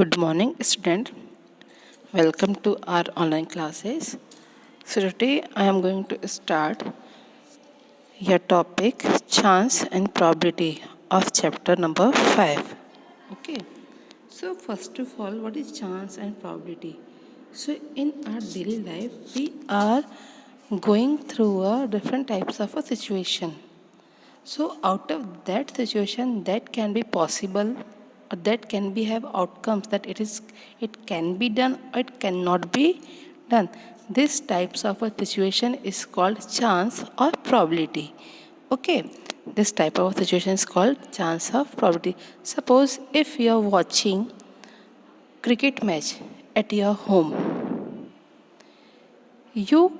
Good morning, student. Welcome to our online classes. So today I am going to start your topic chance and probability of chapter number 5. Okay. So first of all, what is chance and probability? So in our daily life, we are going through different types of a situation. So out of that situation, that can be possible or that can be have outcomes that it can be done or it cannot be done. This types of a situation is called chance or probability. Okay, this type of situation is called chance of probability. Suppose if you are watching cricket match at your home, you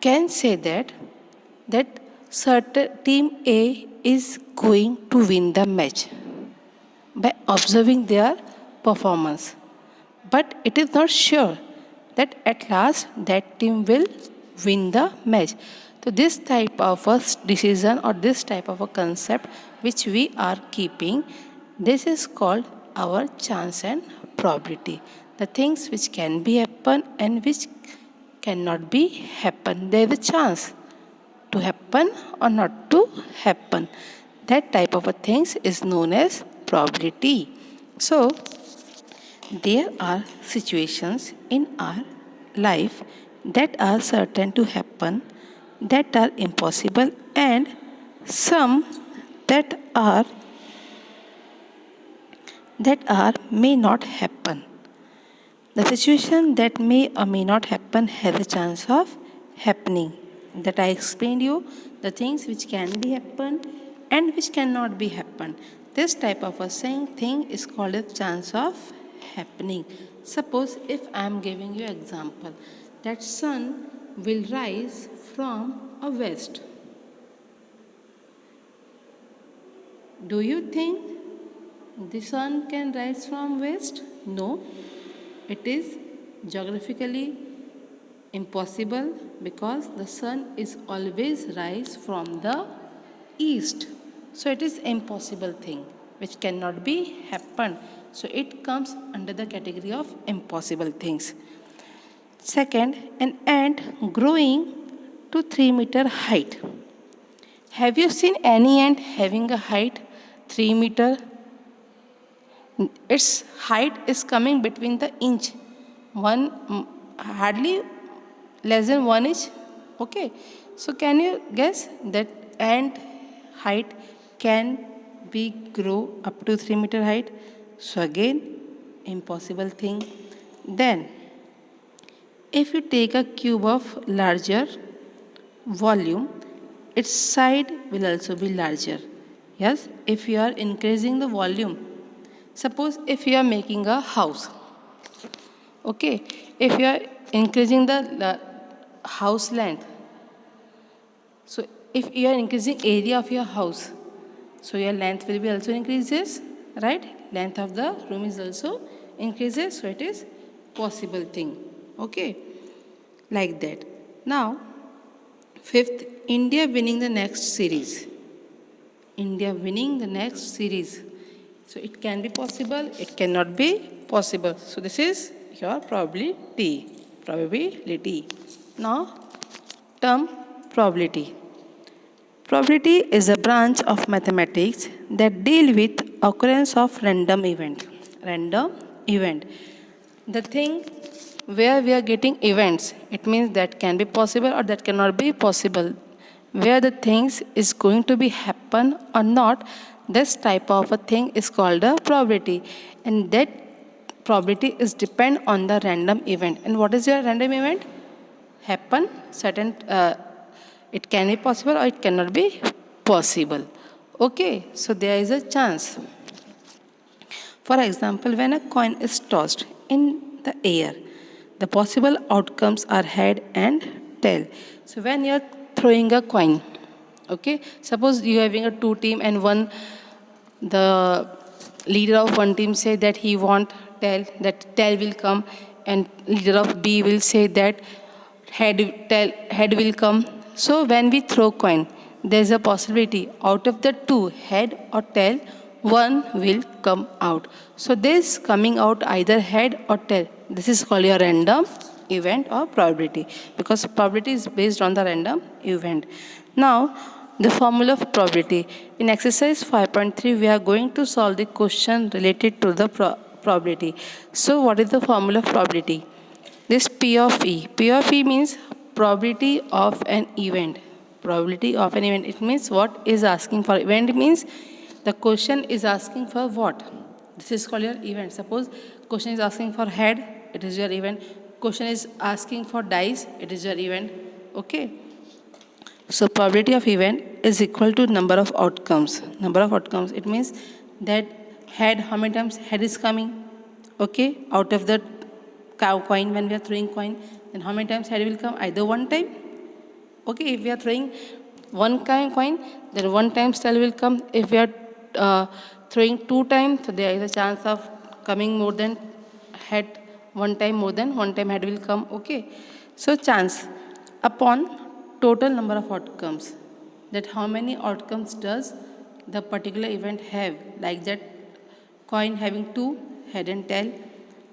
can say that certain team A is going to win the match by observing their performance. But it is not sure that at last that team will win the match. So this type of a decision or this type of a concept which we are keeping, this is called our chance and probability. The things which can be happen and which cannot be happen. There is a chance to happen or not to happen. That type of a things is known as probability. So there are situations in our life that are certain to happen, that are impossible, and some that are may not happen. The situation that may or may not happen has a chance of happening. That I explained you the things which can be happen and which cannot be happen. This type of a saying thing is called a chance of happening. Suppose if I am giving you example that sun will rise from a west. Do you think the sun can rise from west? No. It is geographically impossible because the sun is always rise from the east. So it is impossible thing which cannot be happen. So it comes under the category of impossible things. Second, an ant growing to 3-meter height. Have you seen any ant having a height 3 meter? Its height is coming between the inch, hardly less than 1 inch. Okay, so can you guess that ant height can be grow up to 3-meter height? So again, impossible thing. Then, if you take a cube of larger volume, its side will also be larger. Yes, if you are increasing the volume, suppose if you are making a house, okay, if you are increasing the house length, so if you are increasing area of your house, so your length will be also increases, right? Length of the room is also increases, so it is possible thing. Okay, like that. Now, fifth, India winning the next series. India winning the next series. So it can be possible, it cannot be possible. So this is your probability. Probability. Now, term probability. Probability is a branch of mathematics that deal with occurrence of random event. Random event. The thing where we are getting events, it means that can be possible or that cannot be possible. Where the things is going to be happen or not, this type of a thing is called a probability, and that probability is depend on the random event. And what is your random event? Happen certain. It can be possible or it cannot be possible. Okay, so there is a chance. For example, when a coin is tossed in the air, the possible outcomes are head and tail. So when you are throwing a coin, okay, suppose you are having a two team and one, the leader of one team say that he want tail, that tail will come, and leader of B will say that head will come. So when we throw coin, there is a possibility out of the two, head or tail, one will come out. So this coming out either head or tail, this is called your random event or probability, because probability is based on the random event. Now, the formula of probability. In exercise 5.3, we are going to solve the question related to the probability. So what is the formula of probability? This P of E. P of E means probability of an event. Probability of an event. It means what is asking for. Event means the question is asking for what? This is called your event. Suppose question is asking for head, it is your event. Question is asking for dice, it is your event. Okay. So probability of event is equal to number of outcomes. Number of outcomes. It means that head, how many times head is coming? Okay. Out of the coin, when we are throwing coin, then how many times head will come? Either one time. Okay. If we are throwing one coin, then one time tail will come. If we are throwing two times, so there is a chance of coming more than head. One time more than one time head will come. Okay. So chance upon total number of outcomes, that how many outcomes does the particular event have, like that coin having two head and tail,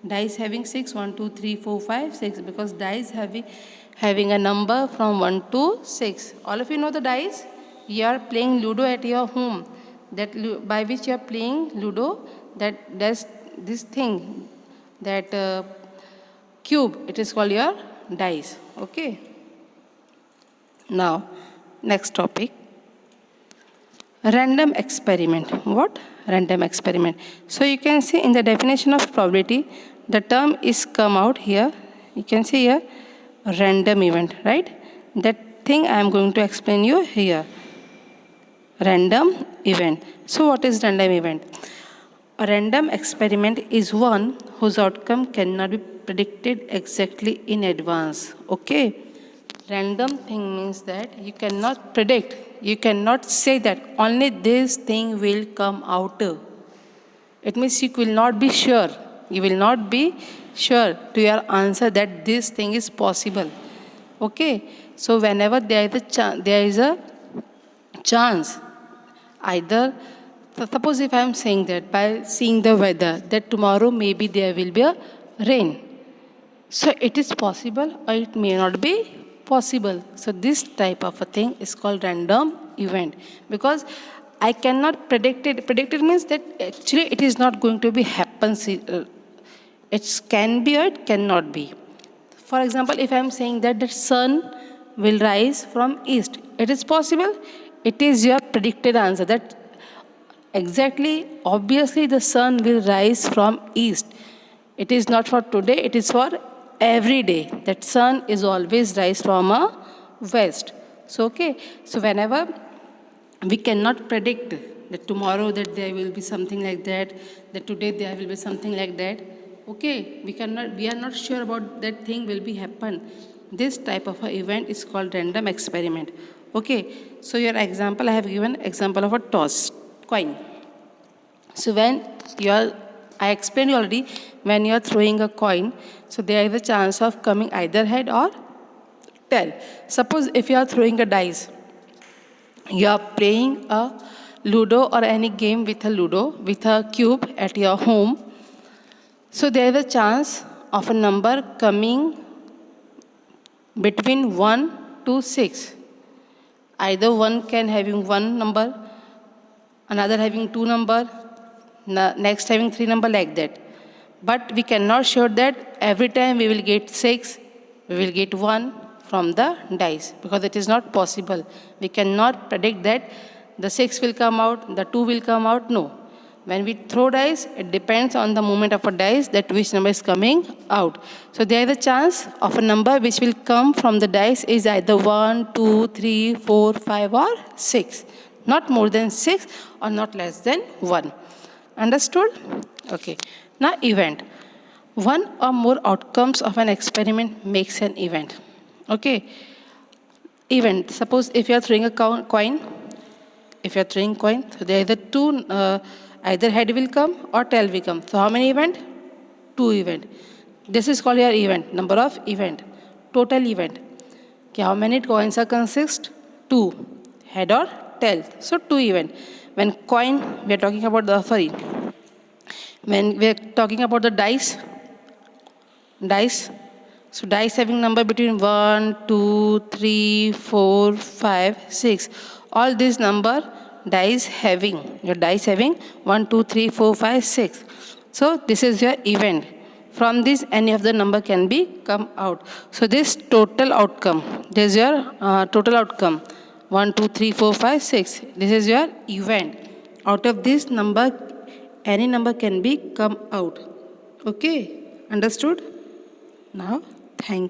dice having 6, 1 2 3 4 5 6, because dice having a number from 1 to 6. All of you know the dice. You are playing Ludo at your home, that by which you are playing Ludo, that there's this thing, that cube, it is called your dice. Okay. Now, next topic. Random experiment. What? Random experiment. So you can see in the definition of probability, the term is come out here. You can see here, random event, right? That thing I am going to explain you here. Random event. So what is random event? A random experiment is one whose outcome cannot be predicted exactly in advance. Okay? Random thing means that you cannot predict. You cannot say that only this thing will come out. It means you will not be sure. You will not be sure to your answer that this thing is possible. Okay? So whenever there is a chance, either, suppose if I am saying that by seeing the weather, that tomorrow maybe there will be a rain. So it is possible or it may not be possible. So this type of a thing is called random event, because I cannot predict it. Predict it means that actually it is not going to be happen. It can be or it cannot be. For example, if I am saying that the sun will rise from east, it is possible. It is your predicted answer that exactly, obviously the sun will rise from east. It is not for today, it is for every day. That sun is always rise from a west. So okay, so whenever we cannot predict that tomorrow that there will be something like that today there will be something like that. Okay, we are not sure about that thing will be happen. This type of a event is called random experiment. Okay, so your example, I have given example of a toss coin. So when I explained you already, when you are throwing a coin, so there is a chance of coming either head or tail. Suppose if you are throwing a dice, you are playing a Ludo or any game with a Ludo, with a cube at your home. So there is a chance of a number coming between 1 to 6. Either one can having one number, another having two number, next having three number, like that. But we cannot show that every time we will get 6, we will get 1 from the dice, because it is not possible. We cannot predict that the 6 will come out, the 2 will come out. No. When we throw dice, it depends on the movement of a dice that which number is coming out. So there is a chance of a number which will come from the dice is either 1, 2, 3, 4, 5 or 6. Not more than 6 or not less than 1. Understood? Okay. Now event. One or more outcomes of an experiment makes an event. Okay. Event. Suppose if you are throwing a coin, so there is a two, either head will come or tail will come. So how many event? 2 event. This is called your event. Number of event. Total event. Okay, how many coins are consist? 2. Head or tail. So 2 event. When coin, we are talking about when we are talking about the dice, so dice having number between 1, 2, 3, 4, 5, 6. All these number dice having, your dice having 1, 2, 3, 4, 5, 6. So this is your event. From this, any of the number can be come out. So this total outcome, this is your total outcome. 1, 2, 3, 4, 5, 6. This is your event. Out of this number, any number can be come out. Okay, understood? Now, thank